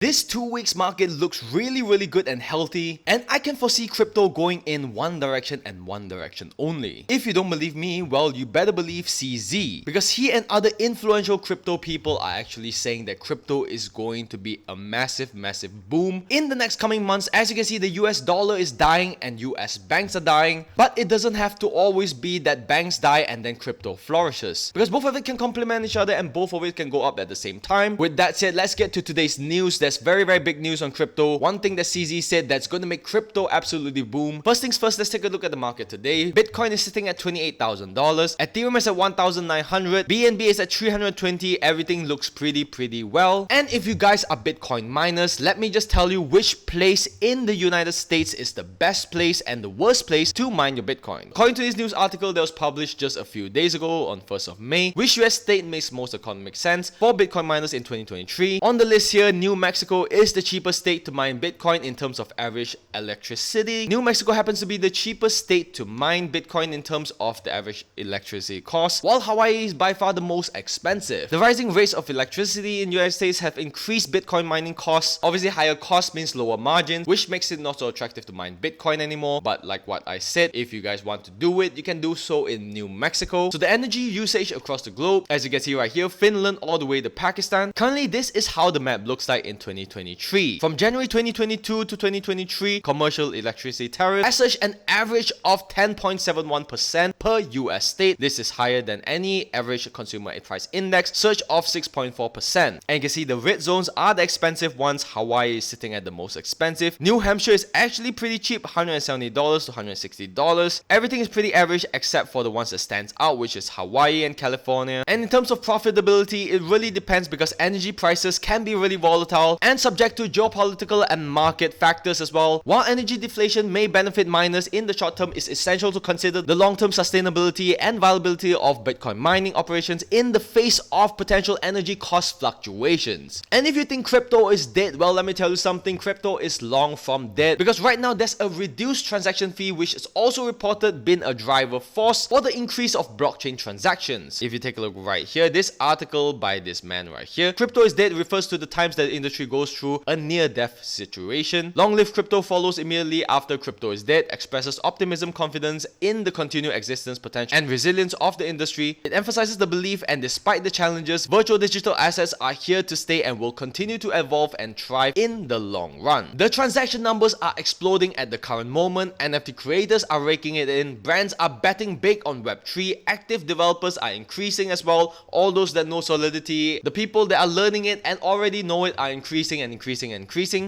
This 2 weeks market looks really good and healthy, and I can foresee crypto going in one direction and one direction only. If you don't believe me, well, you better believe CZ, because he and other influential crypto people are actually saying that crypto is going to be a massive boom in the next coming months. As you can see, the US dollar is dying and US banks are dying, but it doesn't have to always be that banks die and then crypto flourishes, because both of it can complement each other and both of it can go up at the same time. With that said, let's get to today's news. There's very big news on crypto. One thing that CZ said that's going to make crypto absolutely boom. First things first, let's take a look at the market today. Bitcoin is sitting at $28,000. Ethereum is at 1,900. BNB is at 320. Everything looks pretty well. And if you guys are Bitcoin miners, let me just tell you which place in the United States is the best place and the worst place to mine your Bitcoin. According to this news article that was published just a few days ago on 1st of May, which US state makes most economic sense for Bitcoin miners in 2023? On the list here, New Mexico is the cheapest state to mine Bitcoin in terms of average electricity. New Mexico happens to be the cheapest state to mine Bitcoin in terms of the average electricity cost, while Hawaii is by far the most expensive. The rising rates of electricity in the United States have increased Bitcoin mining costs. Obviously, higher cost means lower margins, which makes it not so attractive to mine Bitcoin anymore. But like what I said, if you guys want to do it, you can do so in New Mexico. So the energy usage across the globe, as you can see right here, Finland all the way to Pakistan. Currently, this is how the map looks like in 2023. From January 2022 to 2023, commercial electricity tariff has surged an average of 10.71% per US state. This is higher than any average consumer price index surge of 6.4%. And you can see the red zones are the expensive ones. Hawaii is sitting at the most expensive. New Hampshire is actually pretty cheap, $170 to $160. Everything is pretty average except for the ones that stands out, which is Hawaii and California. And in terms of profitability, it really depends because energy prices can be really volatile and subject to geopolitical and market factors as well. While energy deflation may benefit miners in the short term, it's essential to consider the long-term sustainability and viability of Bitcoin mining operations in the face of potential energy cost fluctuations. And if you think crypto is dead, well, let me tell you something, crypto is long from dead, because right now there's a reduced transaction fee, which is also reported been a driver force for the increase of blockchain transactions. If you take a look right here, this article by this man right here, crypto is dead refers to the times that the industry goes through a near-death situation. Long-lived crypto follows immediately after crypto is dead, expresses optimism, confidence in the continued existence, potential, and resilience of the industry. It emphasizes the belief, and despite the challenges, virtual digital assets are here to stay and will continue to evolve and thrive in the long run. The transaction numbers are exploding at the current moment. NFT creators are raking it in. Brands are betting big on Web3. Active developers are increasing as well. All those that know Solidity, the people that are learning it and already know it are increasing.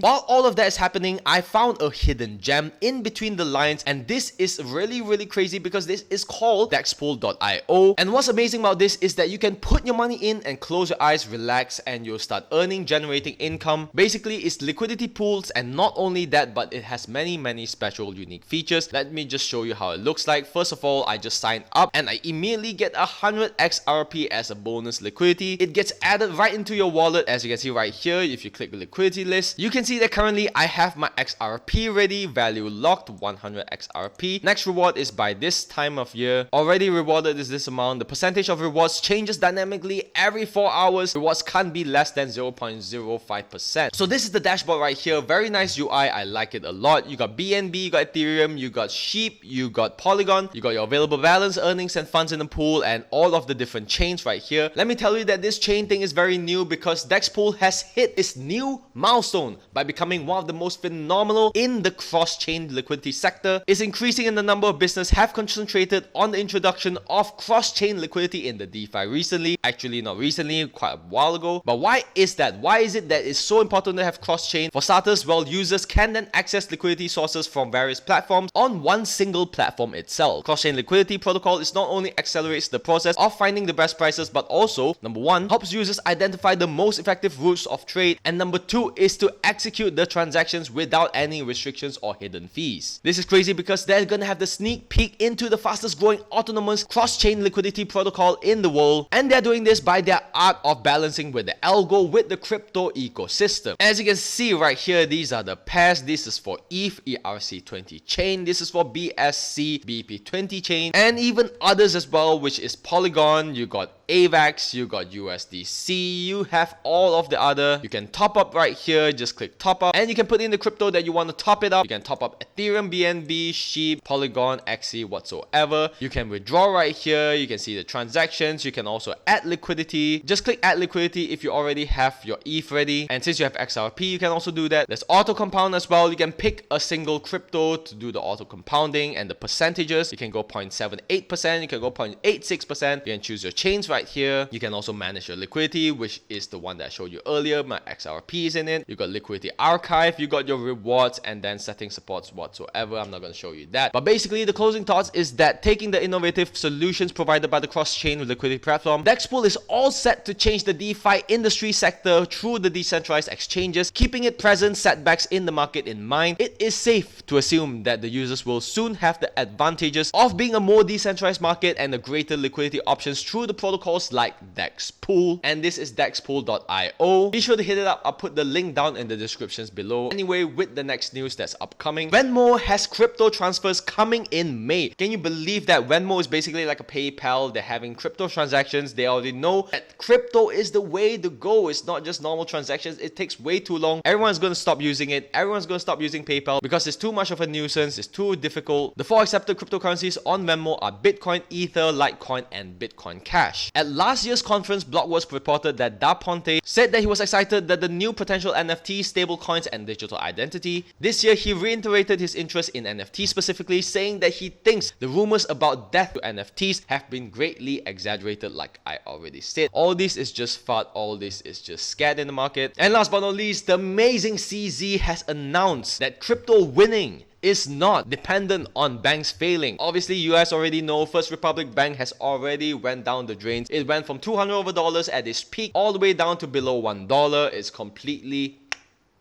While all of that is happening, I found a hidden gem in between the lines, and this is really crazy because this is called Dexpool.io. And what's amazing about this is that you can put your money in and close your eyes, relax, and you'll start generating income. Basically, it's liquidity pools, and not only that, but it has many special unique features. Let me just show you how it looks like. First of all, I just signed up and I immediately get 100 XRP as a bonus liquidity. It gets added right into your wallet. As you can see right here, if you click the liquidity list, you can see that currently I have my XRP ready, value locked 100 XRP. Next reward is by this time of year. Already rewarded is this amount. The percentage of rewards changes dynamically every 4 hours. Rewards can't be less than 0.05%. So this is the dashboard right here. Very nice UI. I like it a lot. You got BNB, you got Ethereum, you got Sheep, you got Polygon, you got your available balance, earnings, and funds in the pool, and all of the different chains right here. Let me tell you that this chain thing is very new because Dexpool has hit its new milestone by becoming one of the most phenomenal in the cross-chain liquidity sector. Is increasing in the number of businesses have concentrated on the introduction of cross-chain liquidity in the DeFi recently. Actually, not recently, quite a while ago. But why is that? Why is it that it's so important to have cross-chain? For starters, well, users can then access liquidity sources from various platforms on one single platform itself. Cross-chain liquidity protocol is not only accelerates the process of finding the best prices, but also, number one, helps users identify the most effective routes of trade, and number two is to execute the transactions without any restrictions or hidden fees. This is crazy because they're gonna have the sneak peek into the fastest growing autonomous cross-chain liquidity protocol in the world, and they're doing this by their art of balancing with the algo with the crypto ecosystem. As you can see right here, these are the pairs. This is for ETH, ERC20 chain. This is for BSC, BP20 chain, and even others as well, which is Polygon. You got AVAX, you got USDC, you have all of the other. You can top up right here, just click top up, and you can put in the crypto that you want to top it up. You can top up Ethereum, BNB, SHIB, Polygon, XE, whatsoever. You can withdraw right here. You can see the transactions. You can also add liquidity. Just click add liquidity if you already have your ETH ready. And since you have XRP, you can also do that. There's auto compound as well. You can pick a single crypto to do the auto compounding and the percentages. You can go 0.78%. You can go 0.86%. You can choose your chains right here. You can also manage your liquidity, which is the one that I showed you earlier. My XRP is in it. You got liquidity archive. You got your rewards and then setting supports whatsoever. I'm not going to show you that. But basically, the closing thoughts is that taking the innovative solutions provided by the Crosschain Liquidity platform, Dexpool is all set to change the DeFi industry sector through the decentralized exchanges, keeping its present setbacks in the market in mind. It is safe to assume that the users will soon have the advantages of being a more decentralized market and a greater liquidity options through the protocols like Dexpool. And this is dexpool.io. Be sure to hit it up. I'll put the link down in the descriptions below. Anyway, with the next news that's upcoming, Venmo has crypto transfers coming in May. Can you believe that? Venmo is basically like a PayPal. They're having crypto transactions. They already know that crypto is the way to go. It's not just normal transactions. It takes way too long. Everyone's going to stop using it. Everyone's going to stop using PayPal because it's too much of a nuisance. It's too difficult. The 4 accepted cryptocurrencies on Venmo are Bitcoin, Ether, Litecoin, and Bitcoin Cash. At last year's conference, Blockworks reported that Da Ponte said that he was excited that the new potential NFT, stablecoins, and digital identity. This year, he reiterated his interest in NFT specifically, saying that he thinks the rumors about death to NFTs have been greatly exaggerated, like I already said. All this is just FUD. All this is just scared in the market. And last but not least, the amazing CZ has announced that crypto winning is not dependent on banks failing. Obviously, you guys already know First Republic Bank has already went down the drains. It went from $200 over at its peak all the way down to below $1. It's completely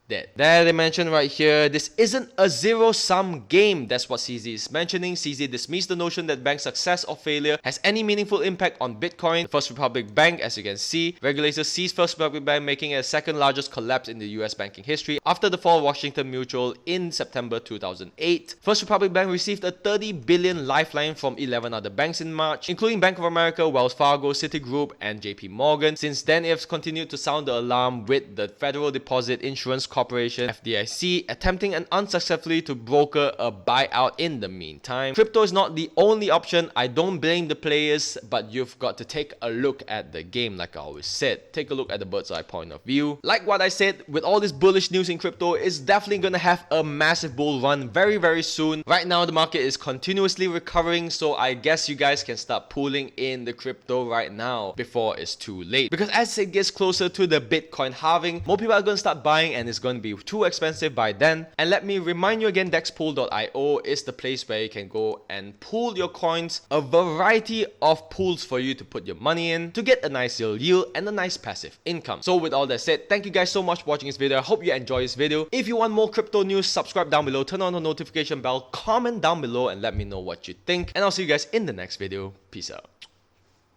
dead. There they mentioned right here, this isn't a zero-sum game. That's what CZ is mentioning. CZ dismissed the notion that bank success or failure has any meaningful impact on Bitcoin. The First Republic Bank, as you can see, regulators seized First Republic Bank, making it the second largest collapse in the US banking history after the fall of Washington Mutual in September 2008. First Republic Bank received a $30 billion lifeline from 11 other banks in March, including Bank of America, Wells Fargo, Citigroup, and JP Morgan. Since then, it has continued to sound the alarm with the Federal Deposit Insurance Corporation, FDIC, attempting and unsuccessfully to broker a buyout in the meantime. Crypto is not the only option. I don't blame the players, but you've got to take a look at the game, like I always said. Take a look at the bird's eye point of view. Like what I said, with all this bullish news in crypto, it's definitely gonna have a massive bull run very, very soon. Right now, the market is continuously recovering, so I guess you guys can start pulling in the crypto right now before it's too late. Because as it gets closer to the Bitcoin halving, more people are gonna start buying and it's gonna be too expensive by then. And let me remind you again, Dexpool.io is the place where you can go and pool your coins, a variety of pools for you to put your money in to get a nice little yield and a nice passive income. So with all that said, thank you guys so much for watching this video. I hope you enjoy this video. If you want more crypto news, subscribe down below, turn on the notification bell, comment down below and let me know what you think. And I'll see you guys in the next video. Peace out.